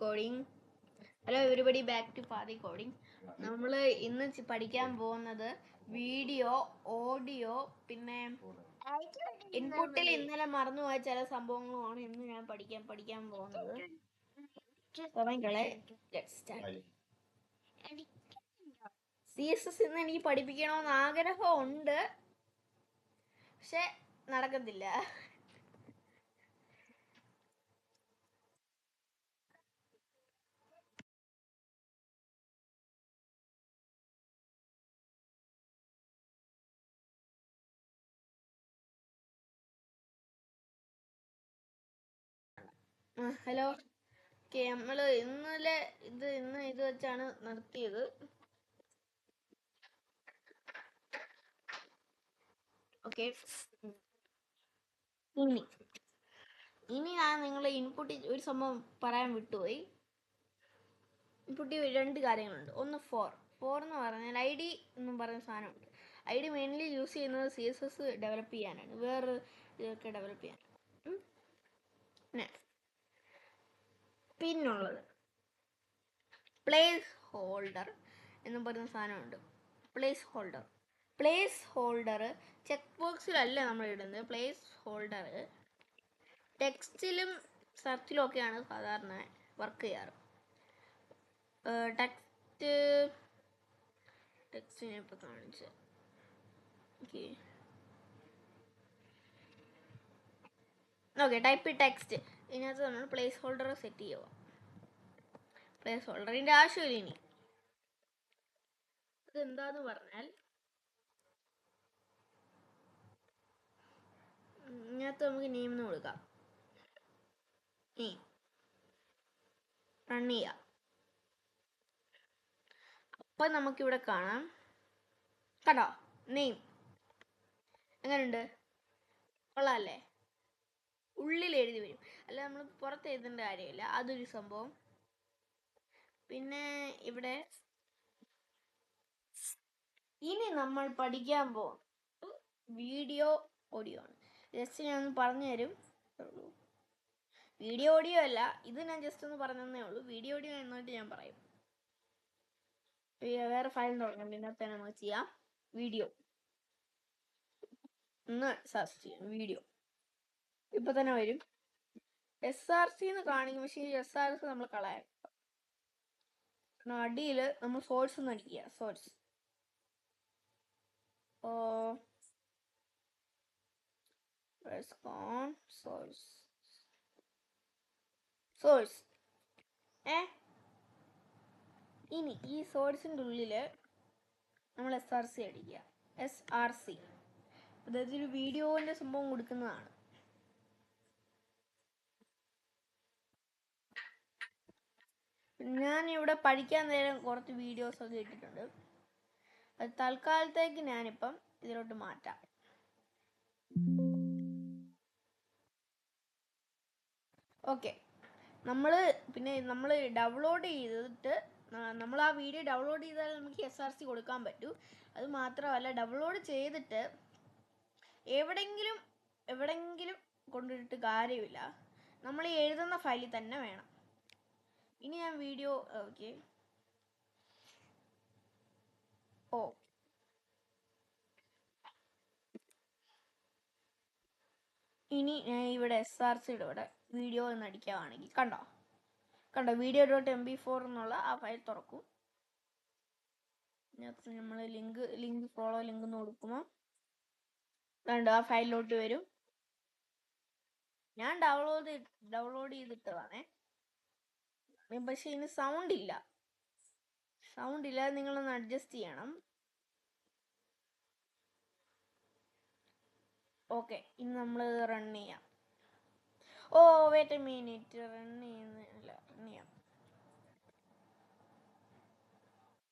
Coding. Hello everybody, back to Fadi coding. നമ്മൾ ഇന്ന് പഠിക്കാൻ പോകുന്നത് വീഡിയോ, ഓഡിയോ, പിന്നെ ഇൻപുട്ടിൽ ഇന്നലെ മറന്നുപോയ ചില സംഭവങ്ങളുമാണ് ഇന്ന് ഞാൻ പഠിക്കാൻ പോകുന്നത്. CSS ഇന്ന് എനിക്ക് പഠിപ്പിക്കണമെന്ന് ആഗ്രഹമുണ്ട്, പക്ഷെ നടക്കത്തില്ല. ഹലോ, നമ്മള് ഇന്ന് ഇത് വെച്ചാണ് നിർത്തിയത്. ഓക്കെ, ഇനി ഞാൻ നിങ്ങളെ ഇൻപുട്ടിൽ ഒരു സംഭവം പറയാൻ വിട്ടുപോയി. ഇൻപുട്ടിൽ രണ്ട് കാര്യങ്ങളുണ്ട്. ഒന്ന് ഫോർ എന്ന് പറഞ്ഞാൽ ID എന്നും പറയുന്ന സാധനമുണ്ട്. ID മെയിൻലി യൂസ് ചെയ്യുന്നത് CSS ഡെവലപ്പ് ചെയ്യാനാണ്, വേറെ ഇതൊക്കെ ഡെവലപ്പ് ചെയ്യാൻ. പിന്നുള്ളത് പ്ലേസ് ഹോൾഡർ എന്ന് പറയുന്ന സാധനമുണ്ട്. പ്ലേസ് ഹോൾഡർ ചെക്ക് ബോക്സിലല്ല നമ്മൾ ഇടുന്നത്. പ്ലേസ് ഹോൾഡർ ടെക്സ്റ്റിലും സെർച്ചിലും ഒക്കെയാണ് സാധാരണ വർക്ക് ചെയ്യാറ്. ടെക്സ്റ്റിനെ ഇപ്പോൾ കാണിച്ച് ഓക്കെ, ടൈപ്പ് ടെക്സ്റ്റ്. ഇതിനകത്ത് നമ്മൾ പ്ലേസ് ഹോൾഡർ സെറ്റ് ചെയ്യുക. പ്ലേസ് ഹോൾഡറിൻ്റെ ആവശ്യമില്ല. ഇനി ഇതെന്താന്ന് പറഞ്ഞാൽ, ഇതിനകത്ത് നമുക്ക് നെയിം എന്ന് കൊടുക്കാം. റൺ ചെയ്യാം. അപ്പം നമുക്കിവിടെ കാണാം, കണ്ടോ നെയിം എങ്ങനെയുണ്ട്? കൊള്ളാമല്ലേ? ഉള്ളിൽ എഴുതി വരും, അല്ല നമ്മൾ പുറത്ത് എഴുതേണ്ട കാര്യമില്ല. അതൊരു സംഭവം. പിന്നെ ഇവിടെ ഇനി നമ്മൾ പഠിക്കാൻ പോകും വീഡിയോ, ഓഡിയോ ആണ്. ജസ്റ്റ് ഞാൻ ഒന്ന് പറഞ്ഞു തരും. വീഡിയോ ഓഡിയോ അല്ല, ഇത് ഞാൻ ജസ്റ്റ് ഒന്ന് പറഞ്ഞതേ ഉള്ളൂ. വീഡിയോ ഓഡിയോ എന്നിട്ട് ഞാൻ പറയും. വേറെ ഫയൽ തുടങ്ങാം, ഇതിനകത്ത് നമുക്ക് ചെയ്യാം. വീഡിയോ ഒന്ന് സെർച്ച് ചെയ്യാം. വീഡിയോ ഇപ്പൊ തന്നെ വരും. SRC എന്ന് കാണിക്കും, പക്ഷേ SRC നമ്മൾ കളയാം. അടിയിൽ നമ്മൾ സോഴ്സ് ഒന്ന് അടിക്കുക. സോഴ്സ് ഇനി ഈ സോഴ്സിൻ്റെ ഉള്ളിൽ നമ്മൾ SRC അടിക്കുക. SRC അതായത് ഒരു വീഡിയോന്റെ സംഭവം കൊടുക്കുന്നതാണ്. ഞാൻ ഇവിടെ പഠിക്കാൻ നേരം കുറച്ച് വീഡിയോസ് ഒക്കെ ഇട്ടിട്ടുണ്ട്. അത് തൽക്കാലത്തേക്ക് ഞാനിപ്പം ഇതിലോട്ട് മാറ്റാം. ഓക്കെ, നമ്മൾ ഡൗൺലോഡ് ചെയ്തിട്ട് നമ്മൾ ആ വീഡിയോ ഡൗൺലോഡ് ചെയ്താൽ നമുക്ക് SRC കൊടുക്കാൻ പറ്റൂ. അത് മാത്രമല്ല, ഡൗൺലോഡ് ചെയ്തിട്ട് എവിടെങ്കിലും കൊണ്ടിട്ട് കാര്യമില്ല. നമ്മൾ ഈ എഴുതുന്ന ഫയലിൽ തന്നെ വേണം. ഇനി ഞാൻ വീഡിയോ ഇനി ഞാൻ ഇവിടെ SRCയുടെ ഇവിടെ വീഡിയോ എന്ന് അടിക്കുകയാണെങ്കിൽ കണ്ടോ വീഡിയോ .mp4 എന്നുള്ള ആ ഫയൽ തുറക്കും. ഇതിനകത്ത് നമ്മൾ ലിങ്ക് ഫോളോ ലിങ്ക് എന്ന് കൊടുക്കുമ്പോൾ കണ്ടോ ആ ഫയലിലോട്ട് വരും. ഞാൻ ഡൗൺലോഡ് ചെയ്തിട്ടതാണേ, പക്ഷെ ഇതിന് സൗണ്ട് ഇല്ല. നിങ്ങളൊന്ന് അഡ്ജസ്റ്റ് ചെയ്യണം. ഓക്കെ, ഇനി നമ്മൾ റൺ ചെയ്യാം. വെയിറ്റ് എ മിനിറ്റ്, റൺ ചെയ്യാം.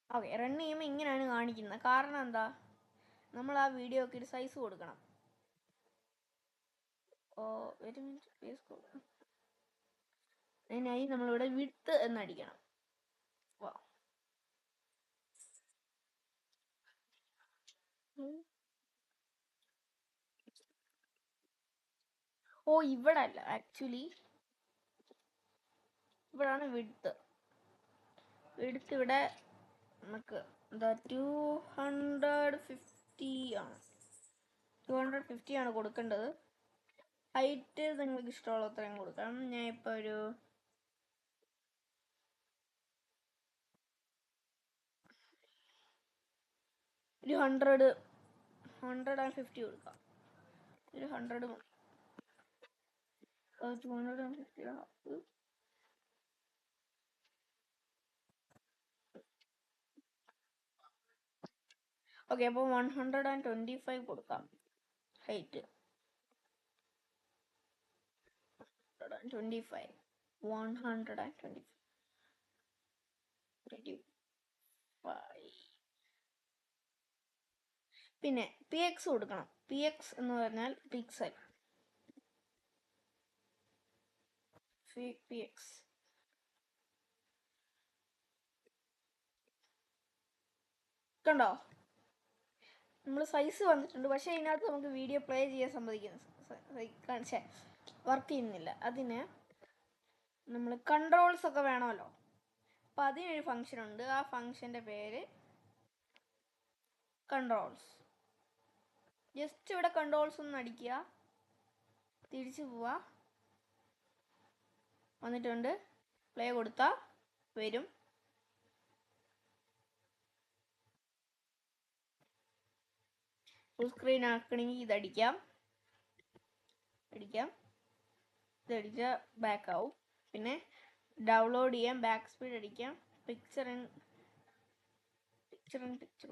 ഓക്കെ, റൺ ചെയ്യുമ്പോൾ ഇങ്ങനെയാണ് കാണിക്കുന്നത്. കാരണം എന്താ, നമ്മൾ ആ വീഡിയോക്ക് ഒരു സൈസ് കൊടുക്കണം. വെയിറ്റ് എ മിനിറ്റ്, അതിനായി നമ്മളിവിടെ വിഡ്ത്ത് എന്നടിക്കണം. ഇവിടെ അല്ല, ആക്ച്വലി ഇവിടാണ് വിഡ്ത്ത്. വിഡ്ത്ത് ഇവിടെ നമുക്ക് എന്താ 250 ആണ്. 250 ആണ് കൊടുക്കേണ്ടത്. ഹൈറ്റ് നിങ്ങൾക്ക് ഇഷ്ടമുള്ള അത്രയും കൊടുക്കാം. ഞാൻ ഇപ്പോൾ ഒരു 150 കൊടുക്കാം. ഒരു 100 മതി. 250. ഓക്കെ, അപ്പോൾ 125 കൊടുക്കാം ഹൈറ്റ്. 125. പിന്നെ PX കൊടുക്കണം. PX എന്ന് പറഞ്ഞാൽ പിക്സൽ. PX കണ്ടോ, നമ്മൾ സൈസ് വന്നിട്ടുണ്ട്. പക്ഷേ ഇതിനകത്ത് നമുക്ക് വീഡിയോ പ്ലേ ചെയ്യാൻ വർക്ക് ചെയ്യുന്നില്ല. അതിന് നമ്മൾ കൺട്രോൾസ് ഒക്കെ വേണമല്ലോ. അപ്പം അതിനൊരു ഫങ്ഷൻ ഉണ്ട്. ആ ഫങ്ഷൻ്റെ പേര് കൺട്രോൾസ്. ജസ്റ്റ് ഇവിടെ കൺട്രോൾസ് ഒന്ന് അടിക്കുക, തിരിച്ചു പോവുക, വന്നിട്ടുണ്ട്. പ്ലേ കൊടുത്താൽ വരും. ഫുൾ സ്ക്രീൻ ആക്കണമെങ്കിൽ ഇതടിക്കാം. ഇതടിച്ചാൽ ബാക്ക് ആവും. പിന്നെ ഡൗൺലോഡ് ചെയ്യാം, ബാക്ക് സ്പീഡ് അടിക്കാം, പിക്ചർ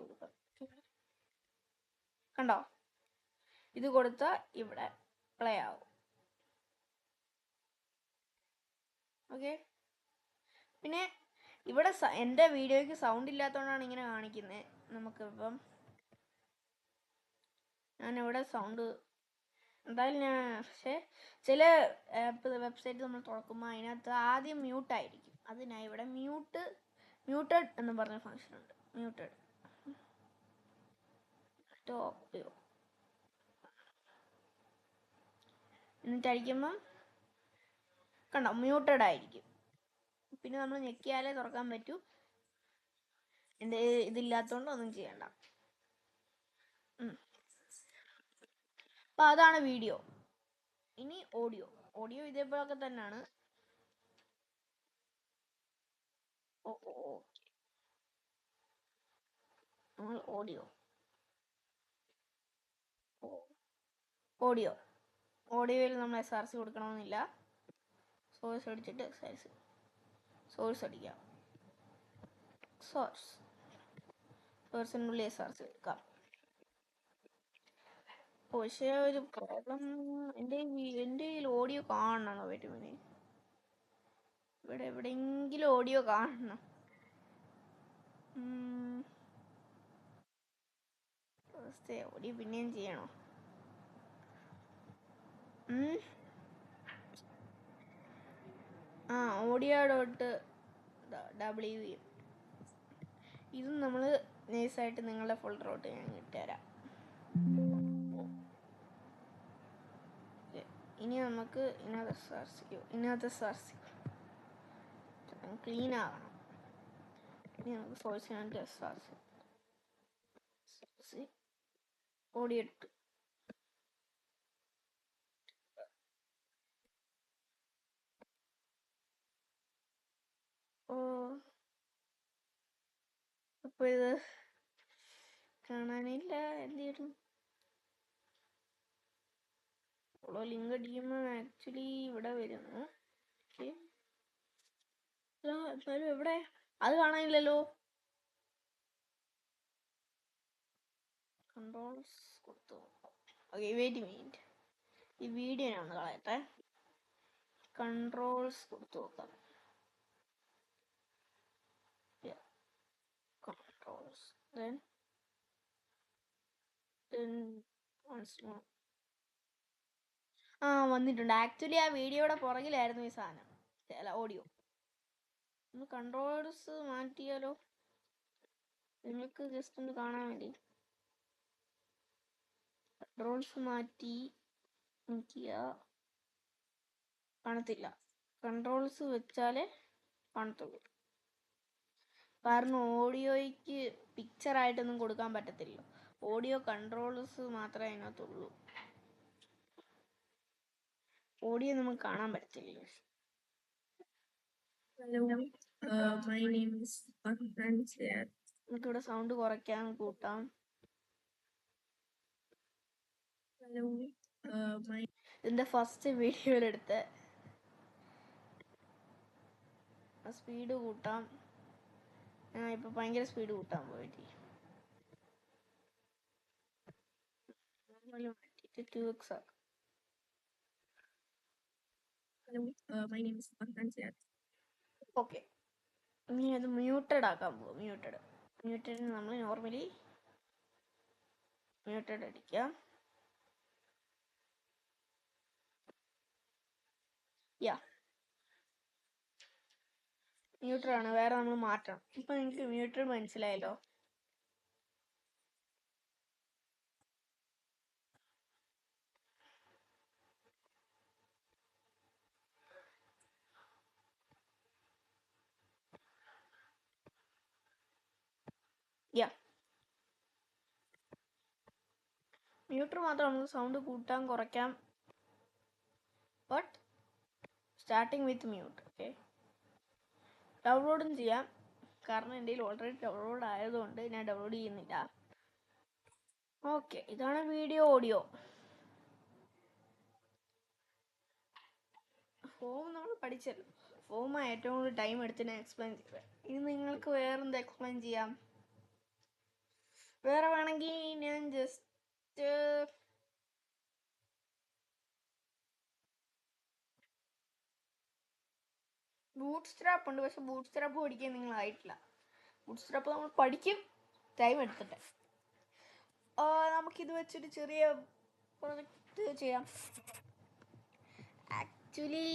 കൊടുക്കാം. കണ്ടോ, ഇത് കൊടുത്താൽ ഇവിടെ പ്ലേ ആവും. ഓക്കെ. പിന്നെ ഇവിടെ എൻ്റെ വീഡിയോയ്ക്ക് സൗണ്ട് ഇല്ലാത്തതുകൊണ്ടാണ് ഇങ്ങനെ കാണിക്കുന്നത്. നമുക്കിപ്പം ഞാനിവിടെ സൗണ്ട് എന്തായാലും പക്ഷേ ചില വെബ്സൈറ്റ് നമ്മൾ തുറക്കുമ്പോൾ അതിനകത്ത് ആദ്യം മ്യൂട്ടായിരിക്കും. അതിനായി ഇവിടെ മ്യൂട്ടഡ് എന്ന് പറഞ്ഞ ഫങ്ഷൻ ഉണ്ട്. മ്യൂട്ടഡ് എന്നിട്ടടിക്കുമ്പം കണ്ടോ, മ്യൂട്ടഡ് ആയിരിക്കും. പിന്നെ നമ്മൾ ഞെക്കിയാലേ തുറക്കാൻ പറ്റൂ. എൻ്റെ ഇതില്ലാത്തതുകൊണ്ട് ഒന്നും ചെയ്യണ്ട. അപ്പം അതാണ് വീഡിയോ. ഇനി ഓഡിയോ ഇതേപോലൊക്കെ തന്നെയാണ്. നമ്മൾ ഓഡിയോയിൽ നമ്മൾ SRC കൊടുക്കണമെന്നില്ല. സോഴ്സ് അടിച്ചിട്ട് സോഴ്സ് അടിക്കാം. സോഴ്സിനുള്ളിൽ SRC എടുക്കാം. പക്ഷേ ഒരു പ്രോബ്ലം, എൻ്റെ ഓഡിയോ കാണണം. വരുമേ ഇവിടെ എവിടെയെങ്കിലും ഓഡിയോ കാണണം. ഓഡിയോ പിന്നെയും ചെയ്യണോ? audio.wv. ഇതും നമ്മൾ നൈസായിട്ട് നിങ്ങളുടെ ഫോൾഡറോട്ട് ഞാൻ ഇട്ടുതരാം. ഇനി നമുക്ക് ഇതിനകത്ത് SRC ക്ലീൻ ആകണം. ഇനി നമുക്ക് സോഴ്സിനകത്ത് SRC ഓഡിയോ ഇട്ട് അപ്പോൾ ഇത് കാണാനില്ല. എന്ത് ചെയ്യണം? ലിങ്ക് അടിക്കുമ്പോൾ ആക്ച്വലി ഇവിടെ വരുന്നു. എന്നാലും എവിടെ അത് കാണാനില്ലല്ലോ. കൺട്രോൾസ് കൊടുത്തു. Okay, wait minute. ഈ വീഡിയോ ഞാൻ ഒന്ന് കളയട്ടെ. കൺട്രോൾസ് കൊടുത്തു നോക്കാം. Controls then once more. വന്നിട്ടുണ്ട്. ആക്ച്വലി ആ വീഡിയോയുടെ പുറകിലായിരുന്നു ഈ സാധനം. അല്ല, ഓഡിയോ. ഒന്ന് കൺട്രോൾസ് മാറ്റിയാലോ, നിങ്ങൾക്ക് ജസ്റ്റ് ഒന്ന് കാണാൻ വേണ്ടി. കൺട്രോൾസ് മാറ്റി നോക്കിയാ കാണത്തില്ല. കൺട്രോൾസ് വെച്ചാലേ കാണത്തുള്ളൂ. കാരണം ഓഡിയോയ്ക്ക് പിക്ചറായിട്ടൊന്നും കൊടുക്കാൻ പറ്റത്തില്ല. ഓഡിയോ കൺട്രോൾസ് മാത്രമേ അതിനകത്തുള്ളൂ. ഓഡിയോ നമുക്ക് കാണാൻ പറ്റത്തില്ല. Hello, my name is Constance here. നമുക്കിവിടെ സൗണ്ട് കുറയ്ക്കാൻ കൂട്ടാം. Hello, ഇതിൻ്റെ ഫസ്റ്റ് വീഡിയോയിലെടുത്ത് സ്പീഡ് കൂട്ടാം. ഇപ്പം ഭയങ്കര സ്പീഡ് കൂട്ടാൻ പോയിട്ട് 2x ആക്കാം. Hello, my name is Constance here. Okay, ഇനി അത് മ്യൂട്ടഡ് ആക്കാൻ പോകും. മ്യൂട്ടഡിന് നമ്മൾ നോർമലി മ്യൂട്ടഡ് അടിക്കാം. മ്യൂട്ടഡാണ്, വേറെ നമ്മൾ മാറ്റണം. ഇപ്പം നിങ്ങൾക്ക് മ്യൂട്ടഡ് മനസ്സിലായല്ലോ. മ്യൂട്ടർ മാത്രം നമുക്ക് സൗണ്ട് കൂട്ടാൻ കുറയ്ക്കാം. But starting with mute. Okay, ഡൗൺലോഡും ചെയ്യാം. കാരണം എൻ്റെ കയ്യിൽ ഓൾറെഡി ഡൗൺലോഡ് ആയതുകൊണ്ട് ഞാൻ ഡൗൺലോഡ് ചെയ്യുന്നില്ല. ഓക്കെ, ഇതാണ് വീഡിയോ ഓഡിയോ. ഫോം നമ്മൾ പഠിച്ചല്ലോ. ഫോമാണ് ഏറ്റവും കൂടുതൽ ടൈം എടുത്ത് ഞാൻ എക്സ്പ്ലെയിൻ ചെയ്തത്. ഇനി നിങ്ങൾക്ക് വേറെന്ത് എക്സ്പ്ലെയിൻ ചെയ്യാം? വേറെ വേണമെങ്കിൽ ഞാൻ ജസ്റ്റ് ബൂട്ട് സ്ട്രാപ്പ് ഉണ്ട്. പക്ഷെ ബൂട്ട് സ്ട്രാപ്പ് പഠിക്കാൻ നിങ്ങളായിട്ടില്ല. ബൂട്ട് സ്ട്രാപ്പ് നമ്മൾ പഠിക്കും, ടൈം എടുത്തിട്ട്. നമുക്കിത് വെച്ചൊരു ചെറിയ പ്രൊജക്റ്റ് ചെയ്യാം. ആക്ച്വലി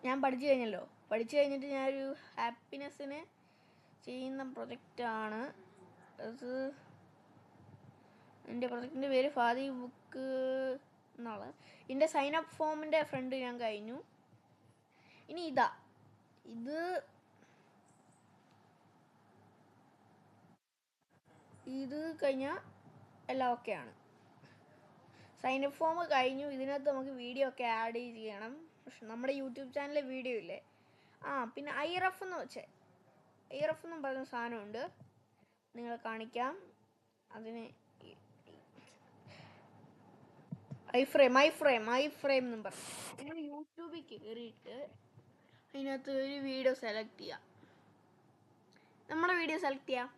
ഞാൻ പഠിച്ചു കഴിഞ്ഞല്ലോ. പഠിച്ചു കഴിഞ്ഞിട്ട് ഞാനൊരു ഹാപ്പിനെസ്സിന് ചെയ്യുന്ന പ്രൊജക്റ്റാണ് അത്. എൻ്റെ പ്രൊജക്റ്റിൻ്റെ പേര് ഫാദി ബുക്ക് എന്നാണ്. ഇതിൻ്റെ സൈൻ അപ്പ് ഫോമിൻ്റെ ഫ്രണ്ട് ഞാൻ കഴിഞ്ഞു. ഇനി ഇത് കഴിഞ്ഞാൽ എല്ലാം ഓക്കെയാണ്. സൈൻ അപ്പ് ഫോം കഴിഞ്ഞു. ഇതിനകത്ത് നമുക്ക് വീഡിയോ ഒക്കെ ആഡ് ചെയ്യണം. പക്ഷെ നമ്മുടെ യൂട്യൂബ് ചാനലിലെ വീഡിയോ ഇല്ലേ, പിന്നെ ഐറഫ് എന്നും പറയുന്ന സാധനമുണ്ട്. നിങ്ങളെ കാണിക്കാം. അതിന് ഐ ഫ്രെയിം എന്നും പറഞ്ഞു. നിങ്ങൾ യൂട്യൂബിൽ കയറിയിട്ട് അതിനകത്ത് ഒരു വീഡിയോ സെലക്ട് ചെയ്യാം. നമ്മുടെ വീഡിയോ സെലക്ട് ചെയ്യാം.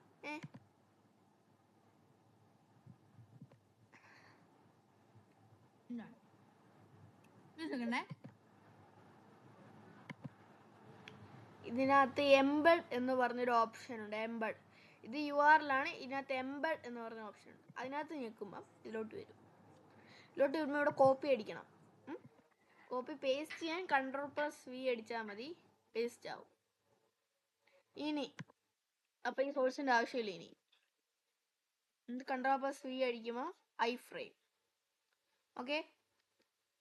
ഇതിനകത്ത് എംബഡ് എന്ന് പറഞ്ഞൊരു ഓപ്ഷൻ ഉണ്ട്. എംബഡ്, ഇത് URL-ലാണ്. ഇതിനകത്ത് എംബഡ് എന്ന് പറഞ്ഞ ഓപ്ഷൻ ഉണ്ട്. അതിനകത്ത് ഞെക്കുമ്പം ഇതിലോട്ട് വരുമ്പോൾ ഇവിടെ കോപ്പി അടിക്കണം. കോപ്പി പേസ്റ്റ് ചെയ്യാൻ Ctrl+V അടിച്ചാൽ മതി, പേസ്റ്റ് ആവും. ഇനി അപ്പം ഈ സോഴ്സിൻ്റെ ആവശ്യമില്ല. ഇനി Ctrl+V അടിക്കുമ്പോൾ ഐ ഫ്രെയിം. ഓക്കെ,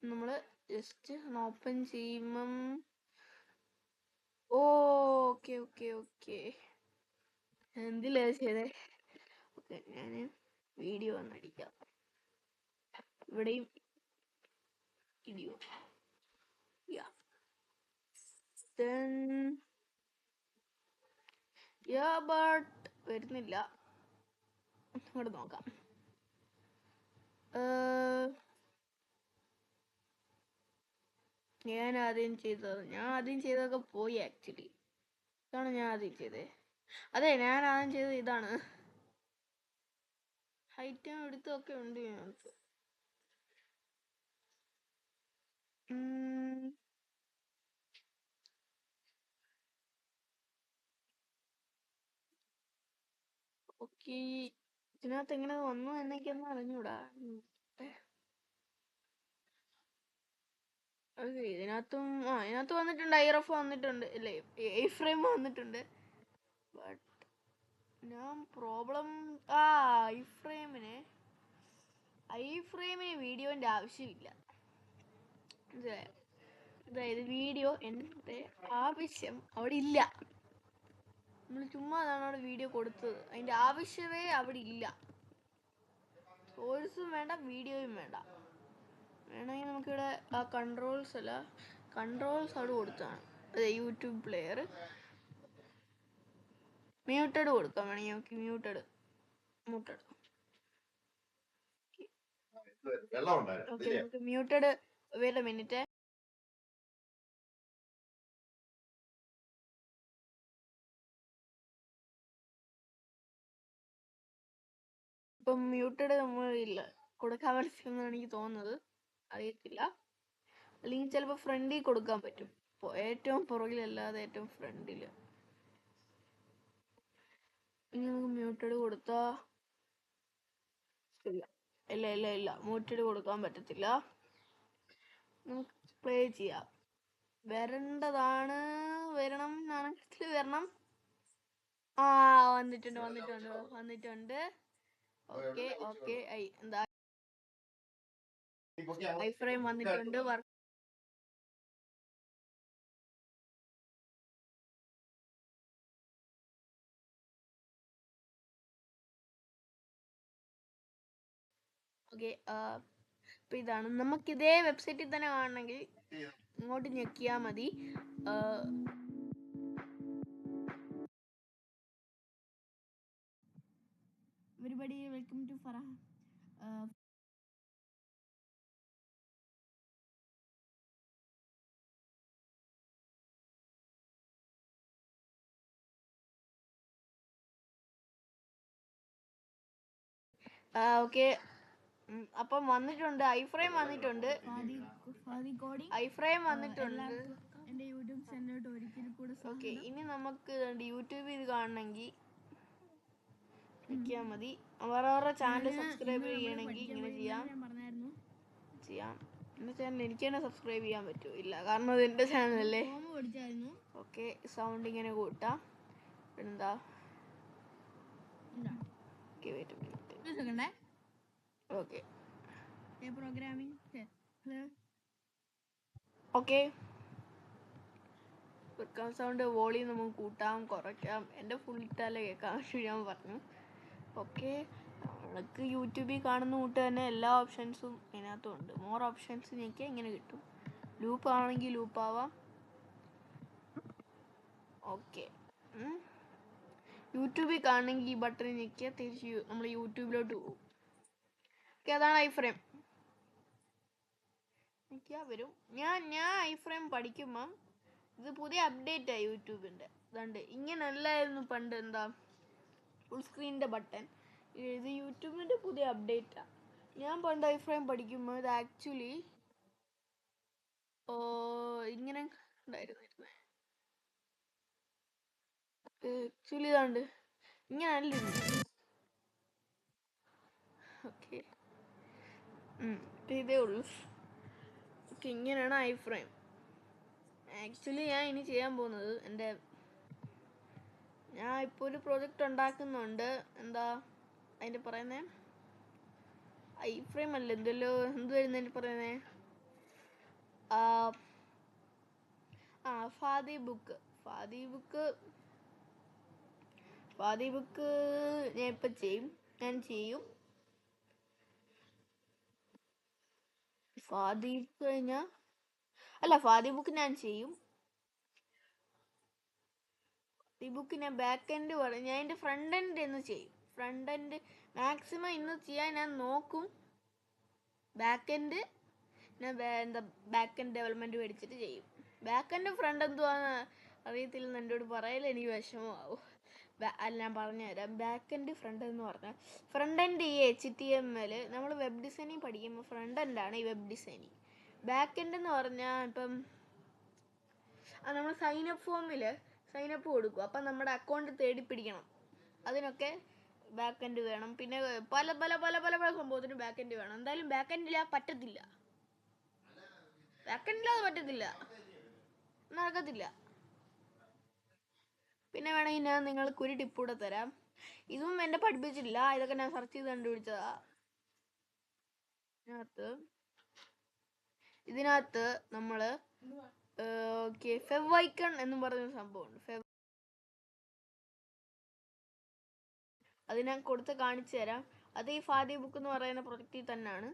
നമ്മൾ ജസ്റ്റ് ഓപ്പൺ ചെയ്യുമ്പം ഓക്കെ എന്തിലാ ചെയ്തേ? ഓക്കെ, ഞാൻ വീഡിയോ വന്നടിക്കാം. ഇവിടെയും വീഡിയോ ബട്ട് വരുന്നില്ല. ഇങ്ങോട്ട് നോക്കാം. ഞാൻ ആദ്യം ചെയ്തതൊക്കെ പോയി. ആക്ച്വലി ഇതാണ് ഞാൻ ആദ്യം ചെയ്തത്. അതെ, ഞാൻ ആദ്യം ചെയ്തത് ഇതാണ്. ഹൈറ്റും എടുത്തൊക്കെ ഉണ്ട് ഞങ്ങൾക്ക്. ഓക്കെ, ഇതിനകത്ത് എങ്ങനെ വന്നു എന്നൊക്കെയൊന്നും അറിഞ്ഞൂടാ. ഇതിനകത്ത് വന്നിട്ടുണ്ട്. ഐറഫ് വന്നിട്ടുണ്ട്, അല്ലേ? എ ഫ്രെയിം വന്നിട്ടുണ്ട്. ബട്ട് ഞാൻ പ്രോബ്ലം ഐ ഫ്രെയിമിന് വീഡിയോന്റെ ആവശ്യമില്ല. അതായത് വീഡിയോ എൻ്റെ ആവശ്യം അവിടെ ഇല്ല. നമ്മൾ ചുമ്മാ അതാണ് അവിടെ വീഡിയോ കൊടുത്തത്. അതിൻ്റെ ആവശ്യമേ അവിടെ ഇല്ല. സോഴ്സും വേണ്ട, വീഡിയോയും വേണ്ട. വേണമെങ്കിൽ നമുക്കിവിടെ ആ കൺട്രോൾസ് അവിടെ കൊടുത്താണ്. അതെ, യൂട്യൂബ് പ്ലെയർ മ്യൂട്ടഡ് കൊടുക്കാം. വേണമെങ്കിൽ നമുക്ക് മ്യൂട്ടഡ് ഓക്കെ. നമുക്ക് മ്യൂട്ടഡ്. Wait a minute. ഇപ്പം മ്യൂട്ടഡ് നമ്മൾ ഇല്ല കൊടുക്കാൻ പറ്റുമെന്നാണ് എനിക്ക് തോന്നുന്നത്. അറിയത്തില്ല. അല്ലെങ്കിൽ ചിലപ്പോൾ ഫ്രണ്ടിൽ കൊടുക്കാൻ പറ്റും. ഏറ്റവും പുറകിലല്ലാതെ ഏറ്റവും ഫ്രണ്ടിൽ. ഇനി നമുക്ക് മ്യൂട്ടഡ് കൊടുത്താ ഇല്ല മ്യൂട്ടഡ് കൊടുക്കാൻ പറ്റത്തില്ല. നമുക്ക് പ്ലേ ചെയ്യാം. വരണം. ആ, വന്നിട്ടുണ്ട്. ഓക്കെ. എന്താ ഐ ഫ്രെയിം വന്നിട്ടുണ്ട്. ഓക്കെ. അപ്പൊ ഇതാണ്. നമുക്ക് ഇതേ വെബ്സൈറ്റിൽ തന്നെ കാണണമെങ്കിൽ ഇങ്ങോട്ട് ഞെക്കിയാൽ മതി. Everybody, welcome to Farah. Okay. അപ്പം വന്നിട്ടുണ്ട്. ഐ ഫ്രെയിം വന്നിട്ടുണ്ട്. എന്റെ യൂട്യൂബ് ചാനലിലോട്ട് ഒരിക്കൽ കൂടെ ഓക്കെ. ഇനി നമുക്ക് യൂട്യൂബിൽ ഇത് കാണണമെങ്കിൽ നിൽക്കിയാൽ മതി. വേറെ ചാനൽ സബ്സ്ക്രൈബ് ചെയ്യണമെങ്കിൽ ഇങ്ങനെ ചെയ്യാം. എൻ്റെ ചാനൽ എനിക്ക് തന്നെ സബ്സ്ക്രൈബ് ചെയ്യാൻ പറ്റുമോ? ഇല്ല, കാരണം അത് എൻ്റെ ചാനലല്ലേ. ഓക്കെ. സൗണ്ട് ഇങ്ങനെ കൂട്ടാം. പിന്നെന്താ? ഓക്കെ. ഓക്കെ. സൗണ്ട് വോളിയം നമുക്ക് കൂട്ടാം, കുറയ്ക്കാം. എൻ്റെ ഫുൾ ഇട്ടാലേ കേൾക്കാൻ ഞാൻ പറഞ്ഞു. ഓക്കെ. നമ്മൾക്ക് യൂട്യൂബിൽ കാണുന്ന കൂട്ട് തന്നെ എല്ലാ ഓപ്ഷൻസും ഇതിനകത്തും ഉണ്ട്. മോർ ഓപ്ഷൻസ് ഞെക്കിയാൽ ഇങ്ങനെ കിട്ടും. ലൂപ്പ് ആണെങ്കിൽ ലൂപ്പ് ആവാം. ഓക്കെ. യൂട്യൂബിൽ കാണണമെങ്കിൽ ഈ ബട്ടൺ ഞെക്കിയാൽ തിരിച്ച് നമ്മൾ യൂട്യൂബിലോട്ട് പോകും. ഓക്കെ. അതാണ് ഐ ഫ്രെയിം. ഞെക്കിയാൽ വരും. ഞാൻ ഐ ഫ്രെയിം പഠിക്കുമ്പം ഇത് പുതിയ അപ്ഡേറ്റാണ് യൂട്യൂബിൻ്റെ. അതുകൊണ്ട് ഇങ്ങനല്ലായിരുന്നു പണ്ട്. എന്താ ഫുൾ സ്ക്രീനിൻ്റെ ബട്ടൺ. ഇത് യൂട്യൂബിൻ്റെ പുതിയ അപ്ഡേറ്റാണ്. ഞാൻ പണ്ട് ഐ ഫ്രെയിം പഠിക്കുമ്പോൾ ഇത് ആക്ച്വലി ഇങ്ങനെ ഉണ്ടായിരുന്നു. ആക്ച്വലി ഇതാണ്ട് ഇങ്ങനല്ല. ഓക്കെ. ഇതേ ഉള്ളൂ. ഓക്കെ. ഇങ്ങനെയാണ് ഐ ഫ്രെയിം. ആക്ച്വലി ഞാൻ ഇനി ചെയ്യാൻ പോകുന്നത് ഞാൻ ഇപ്പോൾ ഒരു പ്രോജക്റ്റ് ഉണ്ടാക്കുന്നുണ്ട്. എന്താ അതിൻ്റെ പറയുന്നത്? ഐ ഫ്രെയിം അല്ല, എന്തുവായിരുന്നു അതിൻ്റെ പറയുന്നത്? ഫാദി ബുക്ക് ഞാൻ ഇപ്പം ചെയ്യും. ഫാദി ബുക്ക് ഞാൻ ചെയ്യും. ഈ ബുക്ക് ഞാൻ ബാക്ക് എൻഡ് പറയും. ഞാൻ എൻ്റെ ഫ്രണ്ട് എൻഡ് എന്ന് ചെയ്യും. ഫ്രണ്ട് എൻഡ് മാക്സിമം ഇന്ന് ചെയ്യാൻ ഞാൻ നോക്കും. ബാക്ക് എൻഡ് ഡെവലപ്മെൻറ്റ് മേടിച്ചിട്ട് ചെയ്യും. ബാക്ക് എൻഡ് ഫ്രണ്ട് എന്തുവാന്ന് അറിയത്തില്ലെന്ന് എന്നോട് പറയൽ എനിക്ക് വിഷമമാവും. അല്ല, ഞാൻ പറഞ്ഞുതരാം. ബാക്ക് എൻഡ് ഫ്രണ്ട് എന്ന് പറഞ്ഞാൽ ഫ്രണ്ട് എൻഡ് ഈ HTML നമ്മൾ വെബ് ഡിസൈനിങ് പഠിക്കുമ്പോൾ ഫ്രണ്ട് എൻഡാണ് ഈ വെബ് ഡിസൈനിങ്. ബാക്ക് എൻഡ് എന്ന് പറഞ്ഞാൽ ഇപ്പം നമ്മൾ സൈനപ്പ് ഫോമിൽ സൈനപ്പ് കൊടുക്കും. അപ്പം നമ്മുടെ അക്കൗണ്ട് തേടി പിടിക്കണം. അതിനൊക്കെ ബാക്ക് എൻഡ് വേണം. പിന്നെ പല പല പല പല പല സംഭവത്തിന് ബാക്ക് എൻഡ് വേണം. എന്തായാലും ബാക്ക് എൻഡില്ലാതെ പറ്റത്തില്ല. നടക്കത്തില്ല. പിന്നെ വേണമെങ്കിൽ ഞാൻ നിങ്ങൾക്ക് ഒരു ടിപ്പ് കൂടെ തരാം. ഇതും എന്നെ പഠിപ്പിച്ചിട്ടില്ല. ഇതൊക്കെ ഞാൻ സെർച്ച് ചെയ്ത് കണ്ടുപിടിച്ചതാ. ഇതിനകത്ത് നമ്മൾ ഫെവ് ഐക്കൺ എന്നും പറഞ്ഞൊരു സംഭവമുണ്ട്. അത് ഞാൻ കൊടുത്ത് കാണിച്ചു തരാം. അത് ഈ ഫാദി ബുക്ക് എന്ന് പറയുന്ന പ്രൊജക്റ്റിൽ തന്നെയാണ്.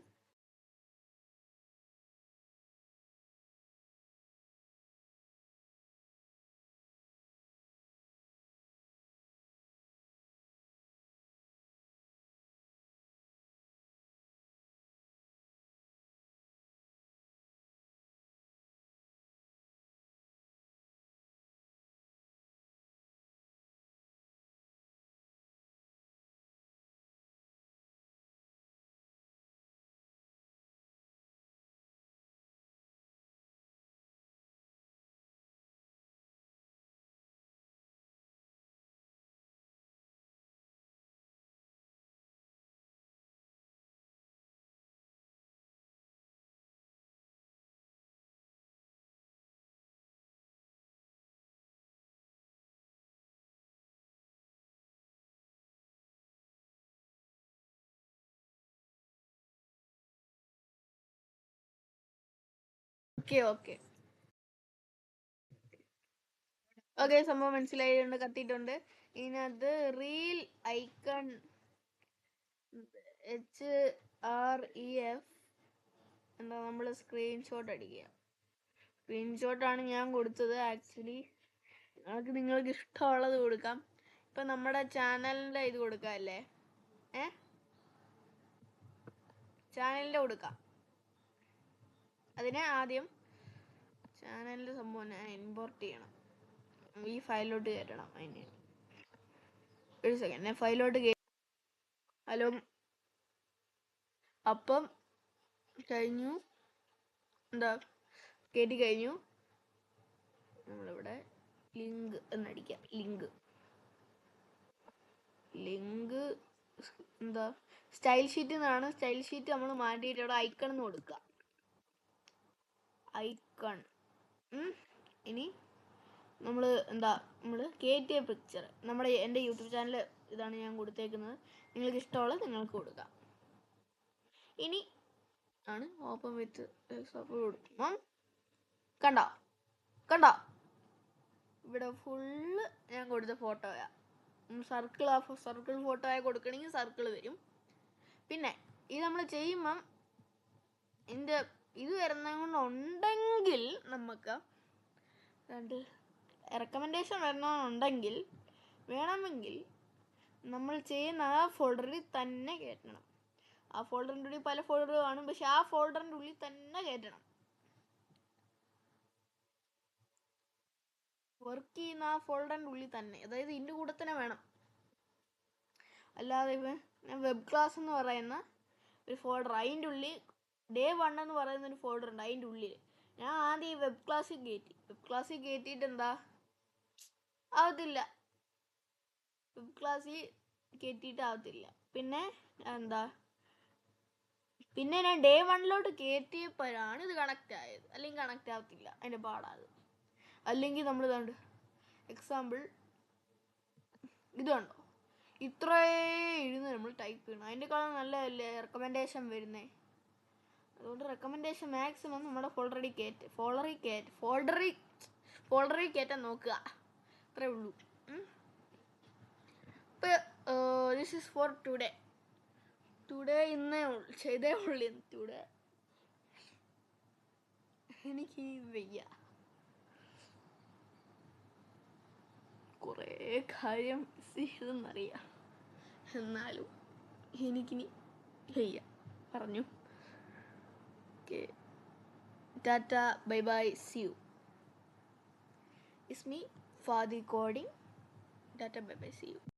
ഓക്കെ സംഭവം മനസ്സിലായിട്ടുണ്ട്, കത്തിയിട്ടുണ്ട്. ഇതിനകത്ത് റീൽ ഐക്കൺ HREF എന്താ നമ്മൾ സ്ക്രീൻഷോട്ട് അടിക്കുക. സ്ക്രീൻഷോട്ടാണ് ഞാൻ കൊടുത്തത്. ആക്ച്വലി നിങ്ങൾക്ക് ഇഷ്ടമുള്ളത് കൊടുക്കാം. ഇപ്പം നമ്മുടെ ചാനലിൻ്റെ ഇത് കൊടുക്കാം അല്ലേ, ചാനലിൻ്റെ കൊടുക്കാം. അതിനെ ആദ്യം ചാനലിൻ്റെ സംഭവം ഞാൻ ഇമ്പോർട്ട് ചെയ്യണം, ഈ ഫയലിലോട്ട് കയറ്റണം. അതിന് ഒരു സെക്കൻഡ്, ഞാൻ ഫയലിലോട്ട് ഹലോ, അപ്പം കഴിഞ്ഞു, എന്താ കയറ്റി കഴിഞ്ഞു. നമ്മളിവിടെ ലിങ്ക് എന്നടിക്കാം. ലിങ്ക് എന്താ സ്റ്റൈൽ ഷീറ്റ് എന്നാണ്. സ്റ്റൈൽ ഷീറ്റ് നമ്മൾ മാറ്റിയിട്ട് ഇവിടെ ഐക്കൺ എന്ന് കൊടുക്കുക. ഐക്കൺ. ഇനി നമ്മൾ കയറ്റിയ പിക്ചർ എൻ്റെ യൂട്യൂബ് ചാനൽ ഇതാണ് ഞാൻ കൊടുത്തേക്കുന്നത്. നിങ്ങൾക്ക് ഇഷ്ടമുള്ളത് നിങ്ങൾക്ക് കൊടുക്കാം. ഇനി ആണ് ഓപ്പൺ വിത്ത് കൊടുക്കുമ്പം കണ്ടോ ഇവിടെ ഫുള്ള് ഞാൻ കൊടുത്ത ഫോട്ടോയാ. സർക്കിൾ ഫോട്ടോയാ കൊടുക്കണമെങ്കിൽ സർക്കിൾ വരും. പിന്നെ ഇത് നമ്മൾ ചെയ്യുമ്പം ഇത് വരുന്നുണ്ടെങ്കിൽ നമുക്ക് റെക്കമെൻഡേഷൻ വരണമെന്നുണ്ടെങ്കിൽ വേണമെങ്കിൽ നമ്മൾ ചെയ്യുന്ന ആ ഫോൾഡറിൽ തന്നെ കയറ്റണം. ആ ഫോൾഡറിൻ്റെ ഉള്ളിൽ പല ഫോൾഡർ കാണും, പക്ഷെ ആ ഫോൾഡറിൻ്റെ ഉള്ളിൽ തന്നെ കയറ്റണം. വർക്ക് ചെയ്യുന്ന ആ ഫോൾഡറിൻ്റെ ഉള്ളിൽ തന്നെ, അതായത് ഇതിൻ്റെ കൂടെ തന്നെ വേണം. അല്ലാതെ ഞാൻ വെബ് ക്ലാസ് എന്ന് പറയുന്ന ഒരു ഫോൾഡർ, അതിൻ്റെ ഉള്ളിൽ Day 1 എന്ന് പറയുന്ന ഒരു ഫോൾഡർ ഉണ്ട്. അതിൻ്റെ ഉള്ളിൽ ഞാൻ ആദ്യം ഈ വെബ് ക്ലാസ്സിൽ കയറ്റിയിട്ട് എന്താ ആവത്തില്ല. വെബ് ക്ലാസ്സിൽ കയറ്റിയിട്ട് ആവത്തില്ല. പിന്നെ ഞാൻ Day 1 കയറ്റിയപ്പോഴാണ് ഇത് കണക്റ്റ് ആയത്. അല്ലെങ്കിൽ കണക്റ്റ് ആവത്തില്ല, അതിൻ്റെ പാടാത്. അല്ലെങ്കിൽ നമ്മൾ എക്സാമ്പിൾ ഇത് കണ്ടോ, ഇത്രേ എഴുതുന്നത് നമ്മൾ ടൈപ്പ് ചെയ്യണം. അതിൻ്റെക്കാളും നല്ലതല്ലേ റെക്കമെൻഡേഷൻ വരുന്നേ. അതുകൊണ്ട് റെക്കമെൻഡേഷൻ മാക്സിമം നമ്മുടെ ഫോൾഡറിൽ കയറ്റാൻ നോക്കുക. അത്രേ ഉള്ളൂ. ഇപ്പോൾ ദിസ് ഈസ് ഫോർ ടുഡേ. ഇന്നേ ചെയ്തേ ഉള്ളൂ. ടുഡേ എനിക്ക് വയ്യ, കുറേ കാര്യം ചെയ്തെന്നറിയാം, എന്നാലും എനിക്കിനി വയ്യ. പറഞ്ഞു. Okay, tata, bye bye, see you. It's me, Fadi Coding. Tata, bye bye, see you.